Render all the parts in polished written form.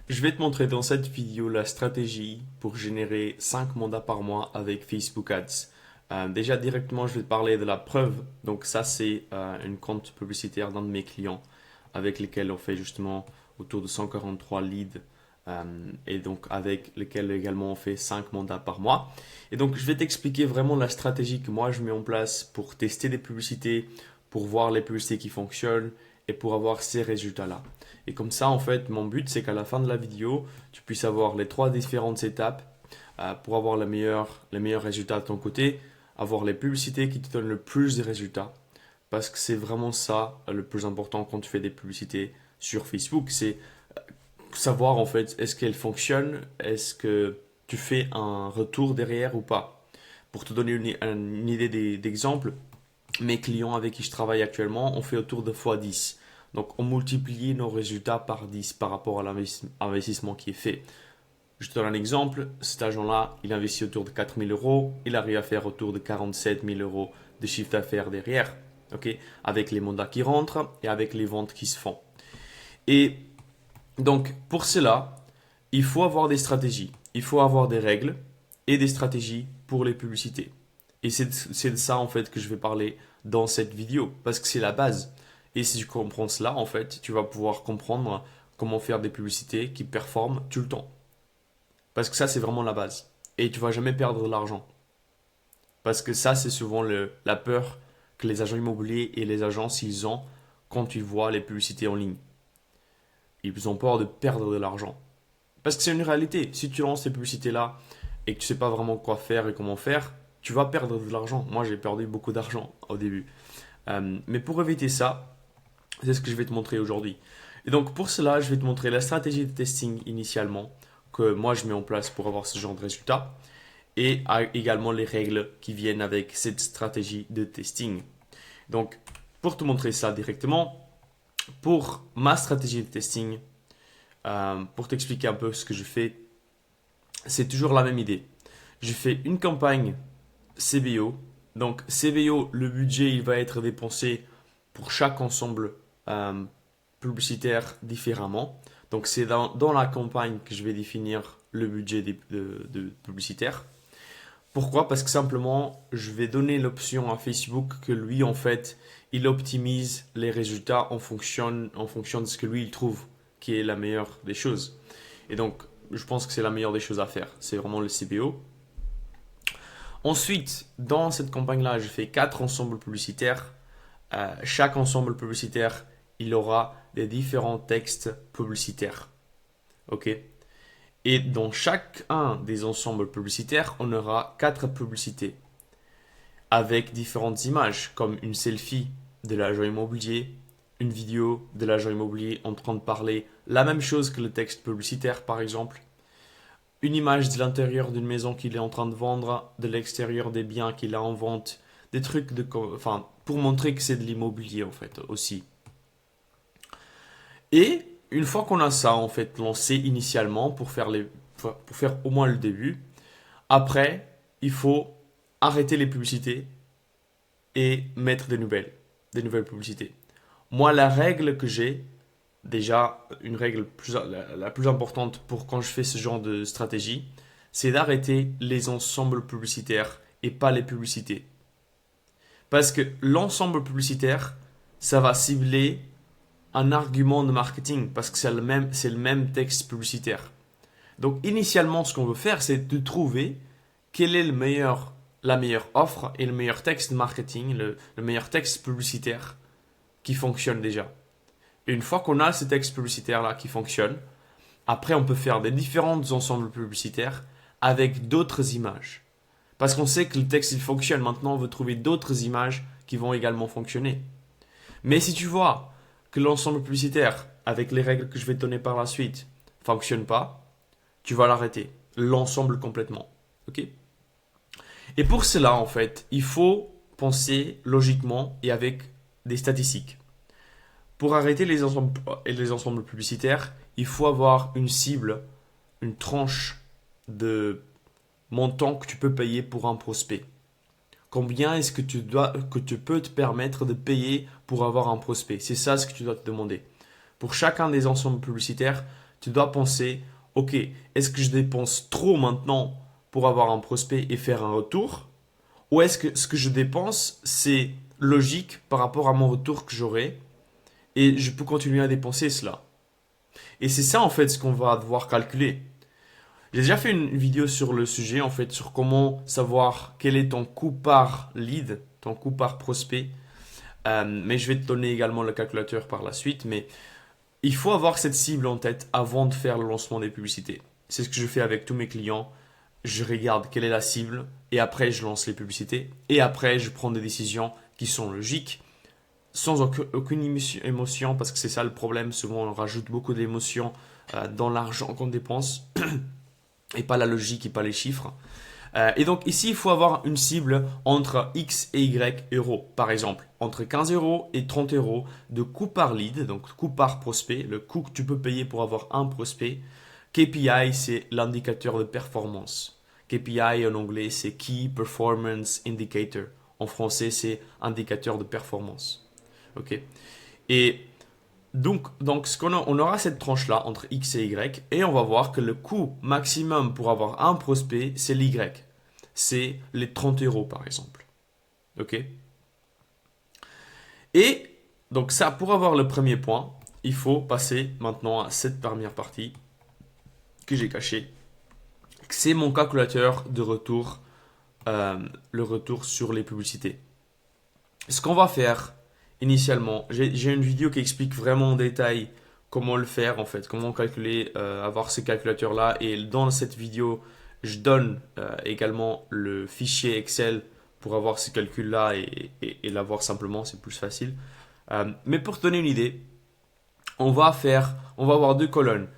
Je vais te montrer dans cette vidéo la stratégie pour générer 5 mandats par mois avec Facebook Ads. Déjà directement, je vais te parler de la preuve. Donc ça, c'est une compte publicitaire d'un de mes clients avec lesquels on fait justement autour de 143 leads et donc avec lesquels également on fait 5 mandats par mois. Et donc je vais t'expliquer vraiment la stratégie que moi je mets en place pour tester des publicités, pour voir les publicités qui fonctionnent et pour avoir ces résultats-là. Et comme ça, en fait, mon but, c'est qu'à la fin de la vidéo, tu puisses avoir les trois différentes étapes pour avoir les meilleurs résultats de ton côté, avoir les publicités qui te donnent le plus de résultats. Parce que c'est vraiment ça le plus important quand tu fais des publicités sur Facebook. C'est savoir, en fait, est-ce qu'elles fonctionnent, est-ce que tu fais un retour derrière ou pas. Pour te donner une idée d'exemple, mes clients avec qui je travaille actuellement, on fait autour de x10. Donc, on multiplie nos résultats par 10 par rapport à l'investissement qui est fait. Je te donne un exemple. Cet agent-là, il investit autour de 4 000 euros. Il arrive à faire autour de 47 000 euros de chiffre d'affaires derrière. Ok, avec les mandats qui rentrent et avec les ventes qui se font. Et donc, pour cela, il faut avoir des stratégies. Il faut avoir des règles et des stratégies pour les publicités. Et c'est de ça, en fait, que je vais parler dans cette vidéo. Parce que c'est la base. Et si tu comprends cela, en fait, tu vas pouvoir comprendre comment faire des publicités qui performent tout le temps. Parce que ça, c'est vraiment la base. Et tu vas jamais perdre de l'argent. Parce que ça, c'est souvent la peur que les agents immobiliers et les agences, ils ont quand ils voient les publicités en ligne. Ils ont peur de perdre de l'argent. Parce que c'est une réalité. Si tu lances ces publicités-là et que tu sais pas vraiment quoi faire et comment faire, tu vas perdre de l'argent. Moi, j'ai perdu beaucoup d'argent au début. Mais pour éviter ça, c'est ce que je vais te montrer aujourd'hui. Et donc pour cela, je vais te montrer la stratégie de testing initialement que moi je mets en place pour avoir ce genre de résultats et également les règles qui viennent avec cette stratégie de testing. Donc pour te montrer ça directement, pour ma stratégie de testing, pour t'expliquer un peu ce que je fais, c'est toujours la même idée. Je fais une campagne CBO. Donc CBO, le budget il va être dépensé pour chaque ensemble euh, publicitaire différemment. Donc c'est dans la campagne que je vais définir le budget de publicitaire. Pourquoi? Parce que simplement, je vais donner l'option à Facebook que lui, en fait, il optimise les résultats en fonction de ce que lui, il trouve qui est la meilleure des choses. Et donc, je pense que c'est la meilleure des choses à faire. C'est vraiment le CBO. Ensuite, dans cette campagne-là, je fais quatre ensembles publicitaires. Chaque ensemble publicitaire, il aura des différents textes publicitaires. Ok. Et dans chacun des ensembles publicitaires, on aura quatre publicités avec différentes images, comme une selfie de l'agent immobilier, une vidéo de l'agent immobilier en train de parler la même chose que le texte publicitaire, par exemple, une image de l'intérieur d'une maison qu'il est en train de vendre, de l'extérieur des biens qu'il a en vente, des trucs enfin, pour montrer que c'est de l'immobilier en fait aussi. Et une fois qu'on a ça en fait lancé initialement pour faire au moins le début, après il faut arrêter les publicités et mettre des nouvelles publicités. Moi la règle que j'ai, déjà une règle la plus importante pour quand je fais ce genre de stratégie, c'est d'arrêter les ensembles publicitaires et pas les publicités. Parce que l'ensemble publicitaire, ça va cibler un argument de marketing parce que c'est le même texte publicitaire. Donc initialement, ce qu'on veut faire, c'est de trouver quelle est la meilleure offre et le meilleur texte marketing, le meilleur texte publicitaire qui fonctionne déjà. Et une fois qu'on a ce texte publicitaire-là qui fonctionne, après on peut faire des différents ensembles publicitaires avec d'autres images. Parce qu'on sait que le texte il fonctionne, maintenant on veut trouver d'autres images qui vont également fonctionner. Mais si tu vois que l'ensemble publicitaire, avec les règles que je vais te donner par la suite, fonctionne pas, tu vas l'arrêter. L'ensemble complètement. Ok? Et pour cela, en fait, il faut penser logiquement et avec des statistiques. Pour arrêter les ensembles publicitaires, il faut avoir une cible, une tranche de montant que tu peux payer pour un prospect. Combien est-ce que tu peux te permettre de payer pour avoir un prospect? C'est ça ce que tu dois te demander. Pour chacun des ensembles publicitaires, tu dois penser, ok, est-ce que je dépense trop maintenant pour avoir un prospect et faire un retour? Ou est-ce que ce que je dépense, c'est logique par rapport à mon retour que j'aurai et je peux continuer à dépenser cela? Et c'est ça en fait ce qu'on va devoir calculer. J'ai déjà fait une vidéo sur le sujet en fait, sur comment savoir quel est ton coût par lead, ton coût par prospect. Mais je vais te donner également le calculateur par la suite. Mais il faut avoir cette cible en tête avant de faire le lancement des publicités. C'est ce que je fais avec tous mes clients. Je regarde quelle est la cible et après je lance les publicités. Et après je prends des décisions qui sont logiques, sans aucune émotion, parce que c'est ça le problème. Souvent on rajoute beaucoup d'émotions dans l'argent qu'on dépense et pas la logique et pas les chiffres. Et donc ici, il faut avoir une cible entre X et Y euros. Par exemple, entre 15 euros et 30 euros de coût par lead, donc coût par prospect, le coût que tu peux payer pour avoir un prospect. KPI, c'est l'indicateur de performance. KPI en anglais, c'est Key Performance Indicator. En français, c'est indicateur de performance. Ok. Et donc on aura cette tranche-là entre X et Y et on va voir que le coût maximum pour avoir un prospect, c'est l'Y. C'est les 30 euros par exemple. Ok. Et donc ça, pour avoir le premier point, il faut passer maintenant à cette première partie que j'ai cachée. C'est mon calculateur de retour, le retour sur les publicités. Ce qu'on va faire initialement, j'ai une vidéo qui explique vraiment en détail comment le faire en fait, comment calculer, avoir ce calculateur là. Et dans cette vidéo, je donne également le fichier Excel pour avoir ce calcul là et l'avoir simplement, c'est plus facile. Mais pour te donner une idée, on va avoir deux colonnes.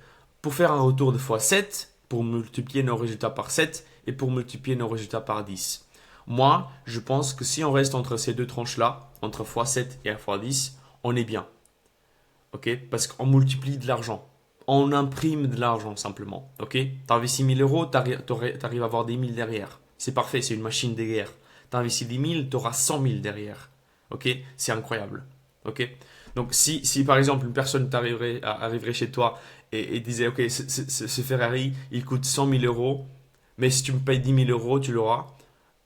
Pour faire un retour de x7, pour multiplier nos résultats par 7 et pour multiplier nos résultats par 10. Moi, je pense que si on reste entre ces deux tranches-là, entre x7 et x10, on est bien. Ok? Parce qu'on multiplie de l'argent. On imprime de l'argent simplement. Ok? Tu investis 1000 euros, tu arrives à avoir 10 000 derrière. C'est parfait, c'est une machine de guerre. Tu investis 10 000, tu auras 100 000 derrière. Ok? C'est incroyable. Ok? Donc si par exemple une personne arriverait chez toi et disait ok, ce Ferrari il coûte 100 000 euros, mais si tu me payes 10 000 euros, tu l'auras.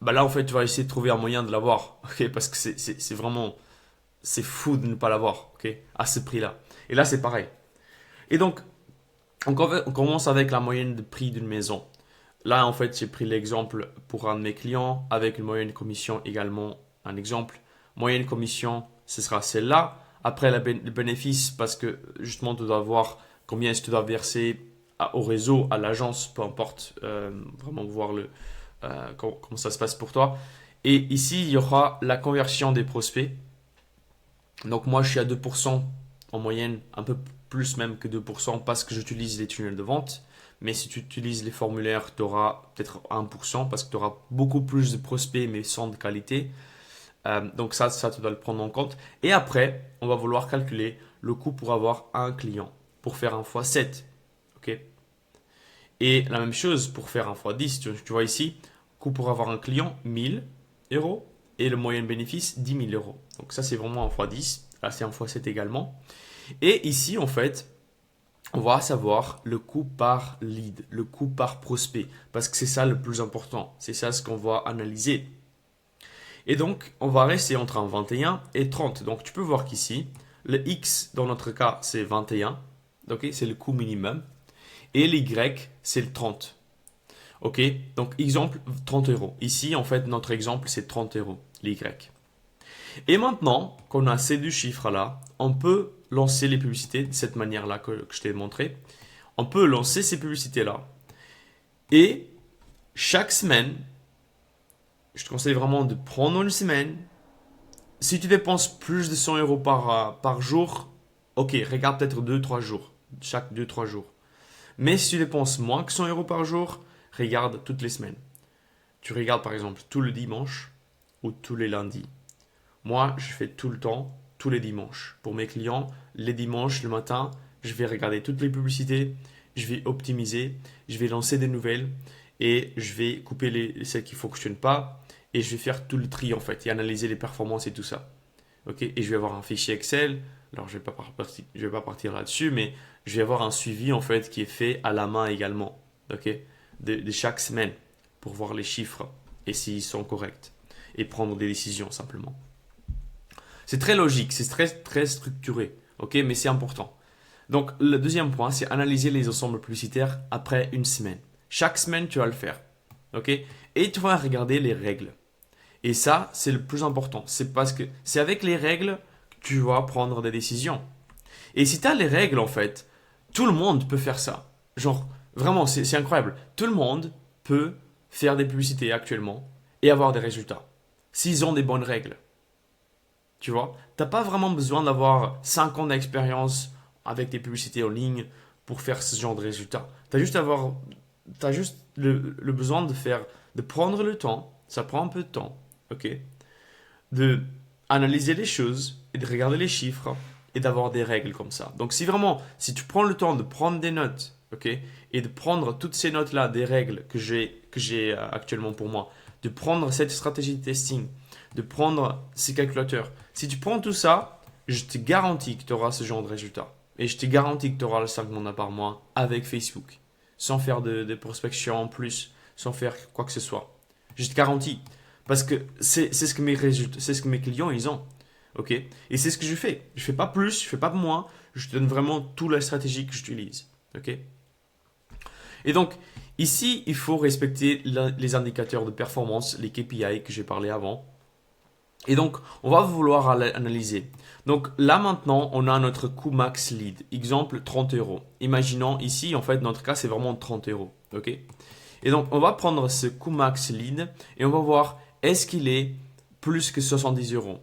Bah là en fait tu vas essayer de trouver un moyen de l'avoir. Ok? Parce que c'est vraiment c'est fou de ne pas l'avoir. Ok? À ce prix-là. Et là c'est pareil. Et donc on commence avec la moyenne de prix d'une maison. Là en fait j'ai pris l'exemple pour un de mes clients avec une moyenne commission également un exemple. Moyenne commission ce sera celle-là. Après, le bénéfice, parce que justement, tu dois voir combien est-ce que tu dois verser au réseau, à l'agence, peu importe, vraiment voir comment ça se passe pour toi. Et ici, il y aura la conversion des prospects. Donc moi, je suis à 2% en moyenne, un peu plus même que 2% parce que j'utilise les tunnels de vente. Mais si tu utilises les formulaires, tu auras peut-être 1% parce que tu auras beaucoup plus de prospects mais sans de qualité. Donc ça, tu dois le prendre en compte. Et après, on va vouloir calculer le coût pour avoir un client, pour faire un x7. Ok. Et la même chose pour faire un x10. Tu vois ici, coût pour avoir un client, 1000 euros. Et le moyen bénéfice, 10 000 euros. Donc ça, c'est vraiment un x10. Là, c'est un x7 également. Et ici, en fait, on va savoir le coût par lead, le coût par prospect. Parce que c'est ça le plus important. C'est ça ce qu'on va analyser. Et donc, on va rester entre un 21 et 30. Donc, tu peux voir qu'ici, le X, dans notre cas, c'est 21. Ok, c'est le coût minimum. Et l'Y, c'est le 30. Ok, donc exemple, 30 euros. Ici, en fait, notre exemple, c'est 30 euros, l'Y. Et maintenant qu'on a ces deux chiffres-là, on peut lancer les publicités de cette manière-là que je t'ai montré. On peut lancer ces publicités-là. Et chaque semaine, je te conseille vraiment de prendre une semaine. Si tu dépenses plus de 100 euros par jour, ok, regarde peut-être 2-3 jours, chaque 2-3 jours. Mais si tu dépenses moins que 100 euros par jour, regarde toutes les semaines. Tu regardes par exemple tous les dimanches ou tous les lundis. Moi, je fais tout le temps, tous les dimanches. Pour mes clients, les dimanches, le matin, je vais regarder toutes les publicités, je vais optimiser, je vais lancer des nouvelles et je vais couper celles qui ne fonctionnent pas et je vais faire tout le tri en fait et analyser les performances et tout ça. Ok, et je vais avoir un fichier Excel. Alors, je vais pas partir là-dessus, mais je vais avoir un suivi en fait qui est fait à la main également. Ok, de chaque semaine pour voir les chiffres et s'ils sont corrects et prendre des décisions simplement. C'est très logique, c'est très structuré. Ok, mais c'est important. Donc, le deuxième point, c'est analyser les ensembles publicitaires après une semaine. Chaque semaine, tu vas le faire. Ok, et tu vas regarder les règles. Et ça, c'est le plus important. C'est parce que c'est avec les règles que tu vas prendre des décisions. Et si tu as les règles, en fait, tout le monde peut faire ça. Genre, vraiment, c'est incroyable. Tout le monde peut faire des publicités actuellement et avoir des résultats. S'ils ont des bonnes règles. Tu vois, t'as pas vraiment besoin d'avoir 5 ans d'expérience avec des publicités en ligne pour faire ce genre de résultats. T'as juste le besoin de prendre le temps. Ça prend un peu de temps, ok, de analyser les choses et de regarder les chiffres et d'avoir des règles comme ça. Donc si tu prends le temps de prendre des notes, ok, et de prendre toutes ces notes-là, des règles que j'ai actuellement pour moi, de prendre cette stratégie de testing, de prendre ces calculateurs, si tu prends tout ça, je te garantis que tu auras ce genre de résultat. Et je te garantis que tu auras le 5 mandats par mois avec Facebook, sans faire de prospection en plus, sans faire quoi que ce soit. Je te garantis. Parce que c'est ce que mes résultats, c'est ce que mes clients ils ont. Ok. Et c'est ce que je fais. Je fais pas plus, je fais pas moins. Je te donne vraiment toute la stratégie que j'utilise. Ok. Et donc ici, il faut respecter les indicateurs de performance, les KPI que j'ai parlé avant. Et donc, on va vouloir analyser. Donc là maintenant, on a notre coût max lead. Exemple 30 euros. Imaginons ici, en fait, notre cas, c'est vraiment 30 euros. Ok. Et donc, on va prendre ce coût max lead et on va voir est-ce qu'il est plus que 70 euros.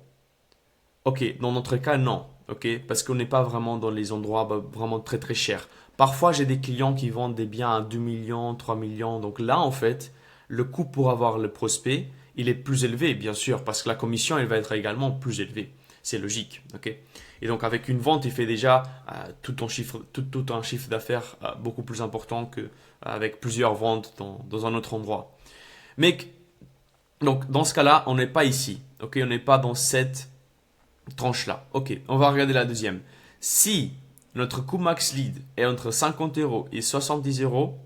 Ok, dans notre cas, non. Ok, parce qu'on n'est pas vraiment dans les endroits vraiment très très chers. Parfois, j'ai des clients qui vendent des biens à 2 millions, 3 millions. Donc là, en fait, le coût pour avoir le prospect, il est plus élevé, bien sûr, parce que la commission, elle va être également plus élevée. C'est logique. Ok. Et donc, avec une vente, il fait déjà tout un chiffre d'affaires beaucoup plus important qu'avec plusieurs ventes dans un autre endroit. Mais donc, dans ce cas-là, on n'est pas ici. Ok, on n'est pas dans cette tranche-là. Ok, on va regarder la deuxième. Si notre coût max lead est entre 50 euros et 70 euros,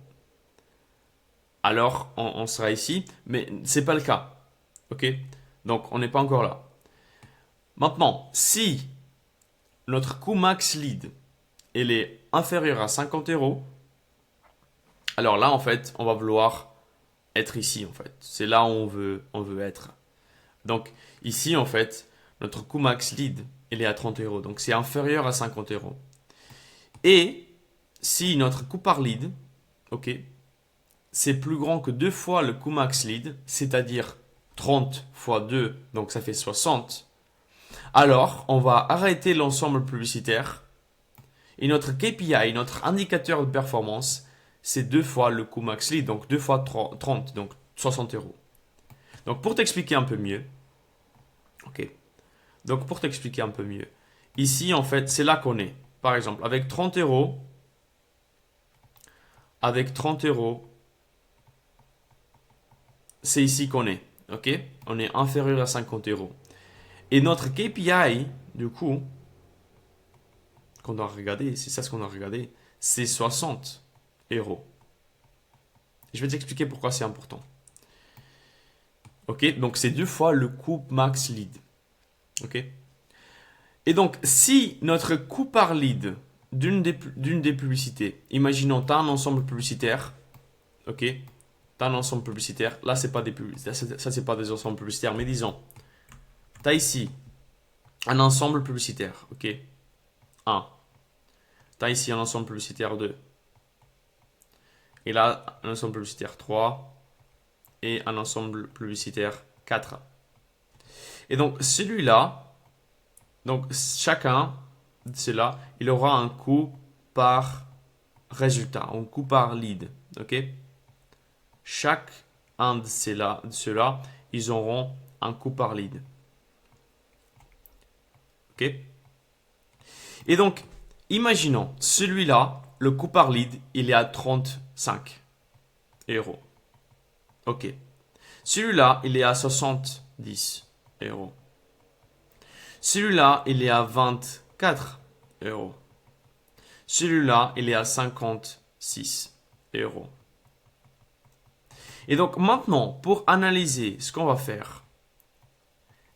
alors on sera ici, mais c'est pas le cas. Ok, donc on n'est pas encore là. Maintenant, si notre coût max lead il est inférieur à 50 euros, alors là en fait, on va vouloir être ici en fait. C'est là où on veut être. Donc ici en fait, notre coût max lead il est à 30 euros. Donc c'est inférieur à 50 euros. Et si notre coût par lead, ok, c'est plus grand que 2 fois le coût max lead, c'est-à-dire 30 fois 2, donc ça fait 60, alors on va arrêter l'ensemble publicitaire et notre KPI, notre indicateur de performance, c'est 2 fois le coût max lead, donc 2 fois 30, donc 60 euros. Donc pour t'expliquer un peu mieux, ok, donc pour t'expliquer un peu mieux, ici en fait c'est là qu'on est. Par exemple, avec 30 euros, c'est ici qu'on est. Ok, on est inférieur à 50 euros. Et notre KPI, du coup, qu'on doit regarder, c'est ça ce qu'on doit regarder, c'est 60 euros. Je vais t'expliquer pourquoi c'est important. Ok, donc c'est 2 fois le coût max lead. Ok. Et donc, si notre coût par lead d'une des publicités, imaginons, tu as un ensemble publicitaire, ok, tu as un ensemble publicitaire, là, c'est pas des publicités, ça, c'est pas des ensembles publicitaires, mais disons, tu as ici un ensemble publicitaire, ok, 1. Tu as ici un ensemble publicitaire 2. Et là, un ensemble publicitaire 3. Et un ensemble publicitaire 4. Et donc, celui-là, donc chacun de ceux-là, il aura un coût par résultat, un coût par lead. Ok. Chaque un de ceux-là, ils auront un coût par lead. Ok. Et donc, imaginons, celui-là, le coût par lead, il est à 35 euros. Ok. Celui-là, il est à 70 euros. Celui-là, il est à 24 euros. Celui-là, il est à 56 euros. Et donc maintenant, pour analyser ce qu'on va faire,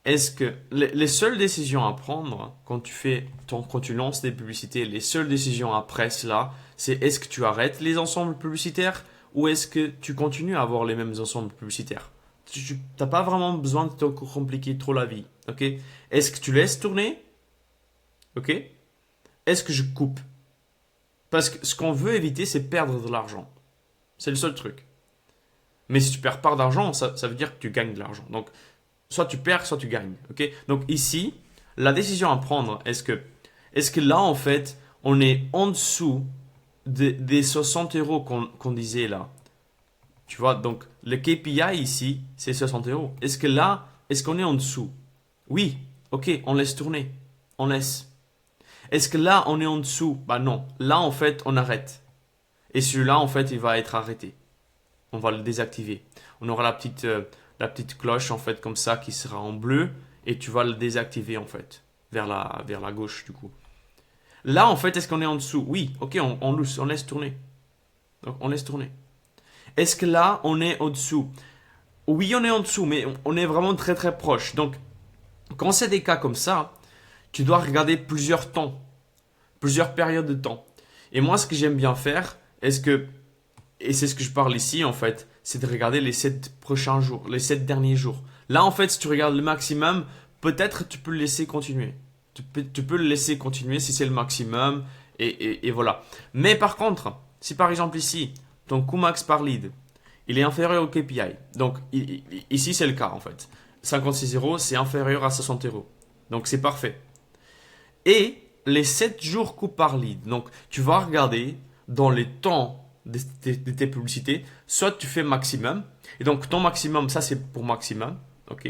est-ce que les seules décisions à prendre quand tu lances des publicités, les seules décisions après cela, c'est est-ce que tu arrêtes les ensembles publicitaires ou est-ce que tu continues à avoir les mêmes ensembles publicitaires? Tu n'as pas vraiment besoin de te compliquer trop la vie, ok? Est-ce que tu laisses tourner, ok? Est-ce que je coupe? Parce que ce qu'on veut éviter, c'est perdre de l'argent. C'est le seul truc. Mais si tu perds pas d'argent, ça veut dire que tu gagnes de l'argent. Donc, soit tu perds, soit tu gagnes. Ok. Donc ici, la décision à prendre, est-ce que là, en fait, on est en dessous des 60 euros qu'on disait là? Tu vois, donc le KPI ici, c'est 60 euros. Est-ce que là, est-ce qu'on est en dessous? Oui. Ok, on laisse tourner. On laisse. Est-ce que là, on est en dessous? Bah non. Là, en fait, on arrête. Et celui-là, en fait, il va être arrêté. On va le désactiver. On aura la petite cloche, en fait, comme ça, qui sera en bleu. Et tu vas le désactiver, en fait, vers la gauche, du coup. Là, en fait, est-ce qu'on est en dessous? Oui. Ok, on laisse tourner. Donc, on laisse tourner. Est-ce que là, on est au-dessous? Oui, on est en dessous, mais on est vraiment très, très proche. Donc, quand c'est des cas comme ça, tu dois regarder plusieurs temps, plusieurs périodes de temps. Et moi, ce que j'aime bien faire, et c'est ce que je parle ici en fait, c'est de regarder les 7 prochains jours, les 7 derniers jours. Là, en fait, si tu regardes le maximum, peut-être tu peux le laisser continuer. Tu peux le laisser continuer si c'est le maximum, et voilà. Mais par contre, si par exemple ici, ton coût max par lead, il est inférieur au KPI. Donc ici, c'est le cas en fait. 56 euros, c'est inférieur à 60 euros. Donc c'est parfait. Et les 7 jours coût par lead. Donc tu vas regarder dans les temps de tes publicités, soit tu fais maximum. Et donc ton maximum, ça c'est pour maximum. Ok.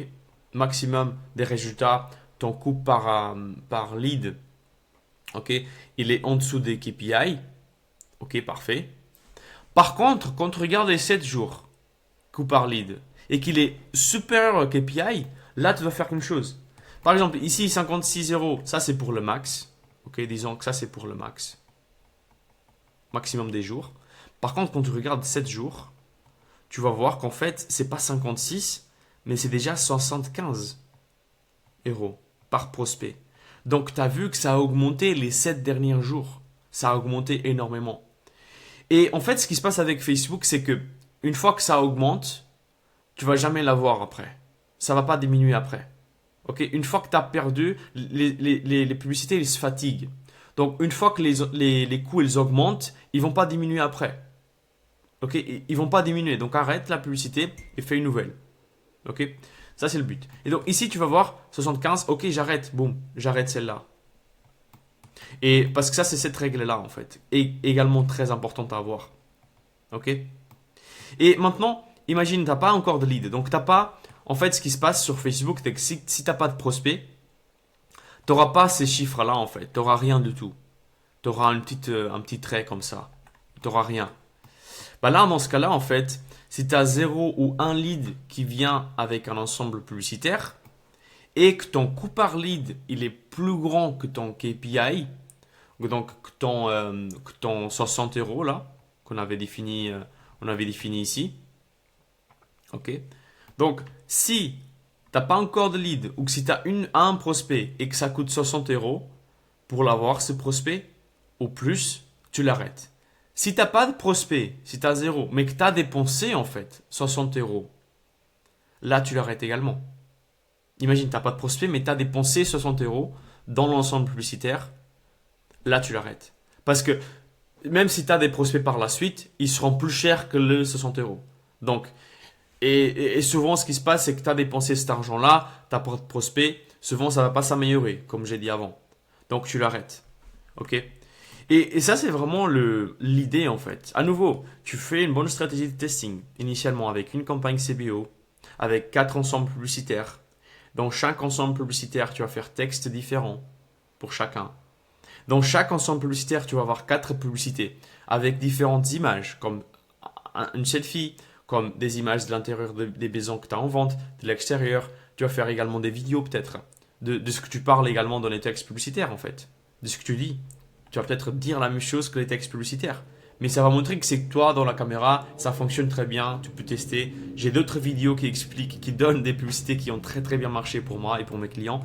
Maximum des résultats, ton coût par lead. Ok. Il est en dessous des KPI. Ok, parfait. Par contre, quand tu regardes les 7 jours coût par lead et qu'il est supérieur au KPI, là tu dois faire quelque chose. Par exemple, ici 56 euros, ça c'est pour le max. Ok, disons que ça c'est pour le max. Maximum des jours. Par contre, quand tu regardes 7 jours, tu vas voir qu'en fait, c'est pas 56, mais c'est déjà 75 euros par prospect. Donc, tu as vu que ça a augmenté les 7 derniers jours. Ça a augmenté énormément. Et en fait, ce qui se passe avec Facebook, c'est que une fois que ça augmente, tu vas jamais l'avoir après. Ça va pas diminuer après. Ok, une fois que tu as perdu, les publicités ils se fatiguent. Donc, une fois que les coûts ils augmentent, ils vont pas diminuer après. Ok, ils vont pas diminuer. Donc, arrête la publicité et fais une nouvelle. Ok, ça c'est le but. Et donc, ici, tu vas voir 75. Ok, j'arrête. Boum, j'arrête celle-là. Et parce que ça, c'est cette règle-là, en fait. Et également très importante à avoir. Ok. Et maintenant, imagine, tu n'as pas encore de lead. Donc, tu n'as pas. En fait, ce qui se passe sur Facebook, c'est que si tu n'as pas de prospect, tu n'auras pas ces chiffres-là, en fait. Tu n'auras rien du tout. Tu auras un petit trait comme ça. Tu n'auras rien. Bah là, dans ce cas-là, en fait, si tu as 0 ou un lead qui vient avec un ensemble publicitaire et que ton coût par lead, il est plus grand que ton KPI, donc que ton 60 euros là, on avait défini ici. Ok. Donc, si tu n'as pas encore de lead ou que si tu as un prospect et que ça coûte 60 euros pour l'avoir, ce prospect, au plus, tu l'arrêtes. Si tu n'as pas de prospect, si tu as 0, mais que tu as dépensé en fait 60 euros, là tu l'arrêtes également. Imagine, tu n'as pas de prospect, mais tu as dépensé 60 euros dans l'ensemble publicitaire, là tu l'arrêtes. Parce que même si tu as des prospects par la suite, ils seront plus chers que le 60 euros. Donc, et souvent ce qui se passe, c'est que tu as dépensé cet argent-là, tu n'as pas de prospect, souvent ça ne va pas s'améliorer, comme j'ai dit avant. Donc tu l'arrêtes. Ok. Et ça, c'est vraiment l'idée en fait. À nouveau, tu fais une bonne stratégie de testing, initialement avec une campagne CBO, avec 4 ensembles publicitaires. Dans chaque ensemble publicitaire, tu vas faire texte différent pour chacun. Dans chaque ensemble publicitaire, tu vas avoir 4 publicités avec différentes images, comme une selfie, comme des images de l'intérieur des maisons que tu as en vente, de l'extérieur. Tu vas faire également des vidéos peut-être. de ce que tu parles également dans les textes publicitaires en fait, de ce que tu dis. Tu vas peut-être dire la même chose que les textes publicitaires. Mais ça va montrer que c'est que toi, dans la caméra, ça fonctionne très bien, tu peux tester. J'ai d'autres vidéos qui expliquent, qui donnent des publicités qui ont très très bien marché pour moi et pour mes clients.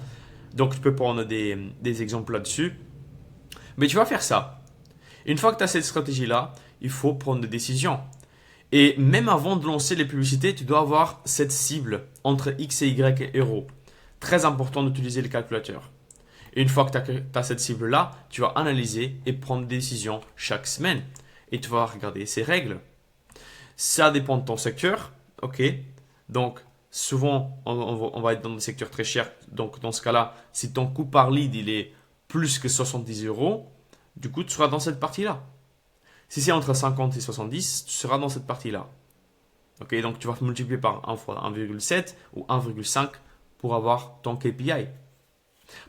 Donc tu peux prendre des exemples là-dessus. Mais tu vas faire ça. Une fois que tu as cette stratégie-là, il faut prendre des décisions. Et même avant de lancer les publicités, tu dois avoir cette cible entre X et Y euros. Très important d'utiliser le calculateur. Et une fois que tu as cette cible-là, tu vas analyser et prendre des décisions chaque semaine. Et tu vas regarder ces règles. Ça dépend de ton secteur. Ok. Donc, souvent, on va être dans des secteurs très chers. Donc, dans ce cas-là, si ton coût par lead il est plus que 70 euros, du coup, tu seras dans cette partie-là. Si c'est entre 50 et 70, tu seras dans cette partie-là. Ok, donc tu vas multiplier par 1 fois 1,7 ou 1,5 pour avoir ton KPI.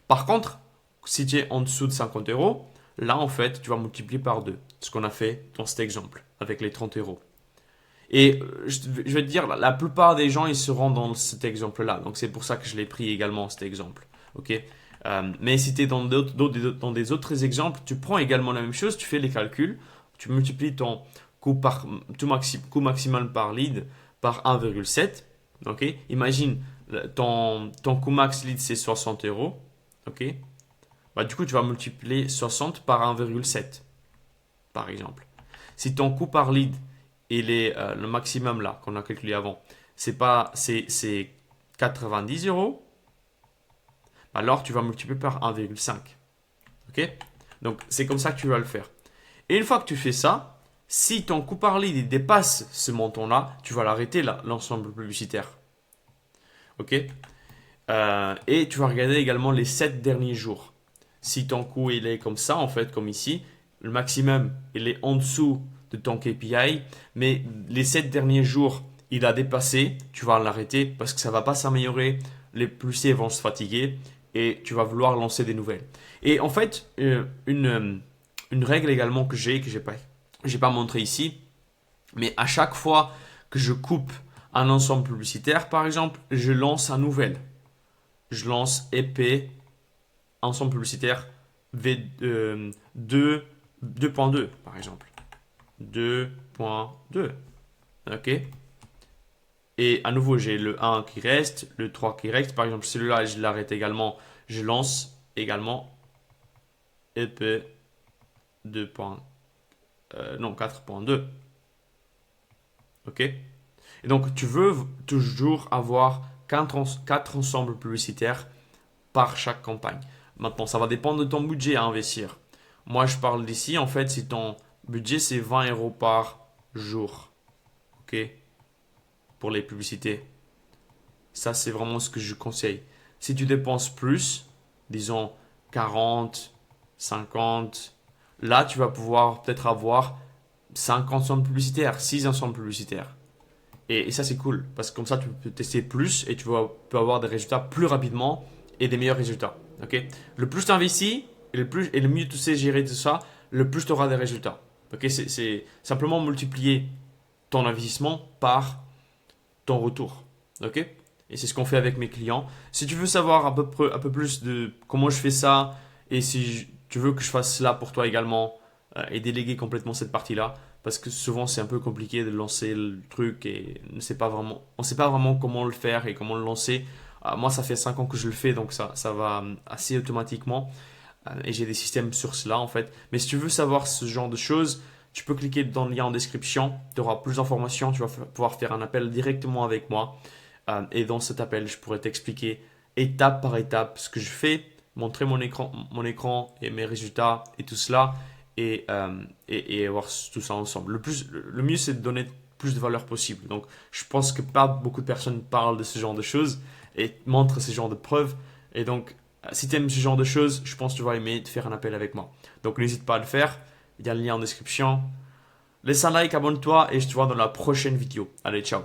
Par contre, si tu es en dessous de 50 euros, là en fait, tu vas multiplier par 2. Ce qu'on a fait dans cet exemple avec les 30 euros. Et je vais te dire, la plupart des gens, ils seront dans cet exemple-là. Donc c'est pour ça que je l'ai pris également, cet exemple. Ok. Mais si tu es dans des autres exemples, tu prends également la même chose, tu fais les calculs, tu multiplies ton coût maximal par lead par 1,7. Ok. Imagine, ton coût max lead, c'est 60 euros. Ok. Bah, du coup, tu vas multiplier 60 par 1,7, par exemple. Si ton coût par lead, il est le maximum là, qu'on a calculé avant, c'est 90 euros, alors tu vas multiplier par 1,5. Ok. Donc, c'est comme ça que tu vas le faire. Et une fois que tu fais ça, si ton coût par lead il dépasse ce montant-là, tu vas l'arrêter l'ensemble publicitaire. Ok. Et tu vas regarder également les 7 derniers jours. Si ton coût il est comme ça, en fait, comme ici, le maximum il est en dessous de ton KPI, mais les 7 derniers jours il a dépassé, tu vas l'arrêter parce que ça ne va pas s'améliorer, les publicités vont se fatiguer et tu vas vouloir lancer des nouvelles. Et en fait, une règle également que j'ai pas montré ici, mais à chaque fois que je coupe un ensemble publicitaire, par exemple, je lance un nouvel. Je lance EP, ensemble publicitaire V2, 2.2 par exemple. 2.2. Ok. Et à nouveau, j'ai le 1 qui reste, le 3 qui reste. Par exemple, celui-là, je l'arrête également. Je lance également EP 2. Non, 4.2. Ok. Et donc, tu veux toujours avoir 4 ensembles publicitaires par chaque campagne. Maintenant, ça va dépendre de ton budget à investir. Moi, je parle d'ici, en fait, si ton budget, c'est 20 euros par jour. Ok. Pour les publicités. Ça, c'est vraiment ce que je conseille. Si tu dépenses plus, disons 40, 50, là, tu vas pouvoir peut-être avoir 5 ensembles publicitaires, 6 ensembles publicitaires. Et ça, c'est cool, parce que comme ça, tu peux tester plus et peux avoir des résultats plus rapidement et des meilleurs résultats. Okay. Le plus tu investis et le mieux tu sais gérer tout ça, le plus tu auras des résultats. Okay. C'est simplement multiplier ton investissement par ton retour. Okay. Et c'est ce qu'on fait avec mes clients. Si tu veux savoir un peu plus de comment je fais ça et si tu veux que je fasse cela pour toi également et déléguer complètement cette partie-là, parce que souvent c'est un peu compliqué de lancer le truc et on ne sait pas vraiment comment le faire et comment le lancer. Moi, ça fait 5 ans que je le fais, donc ça va assez automatiquement et j'ai des systèmes sur cela en fait. Mais si tu veux savoir ce genre de choses, tu peux cliquer dans le lien en description, tu auras plus d'informations, tu vas pouvoir faire un appel directement avec moi et dans cet appel, je pourrais t'expliquer étape par étape ce que je fais, montrer mon écran et mes résultats et tout cela et voir tout ça ensemble. Le mieux, c'est de donner plus de valeur possible. Donc, je pense que pas beaucoup de personnes parlent de ce genre de choses et montrent ce genre de preuves. Et donc, si tu aimes ce genre de choses, je pense que tu vas aimer te faire un appel avec moi. Donc, n'hésite pas à le faire. Il y a le lien en description. Laisse un like, abonne-toi et je te vois dans la prochaine vidéo. Allez, ciao!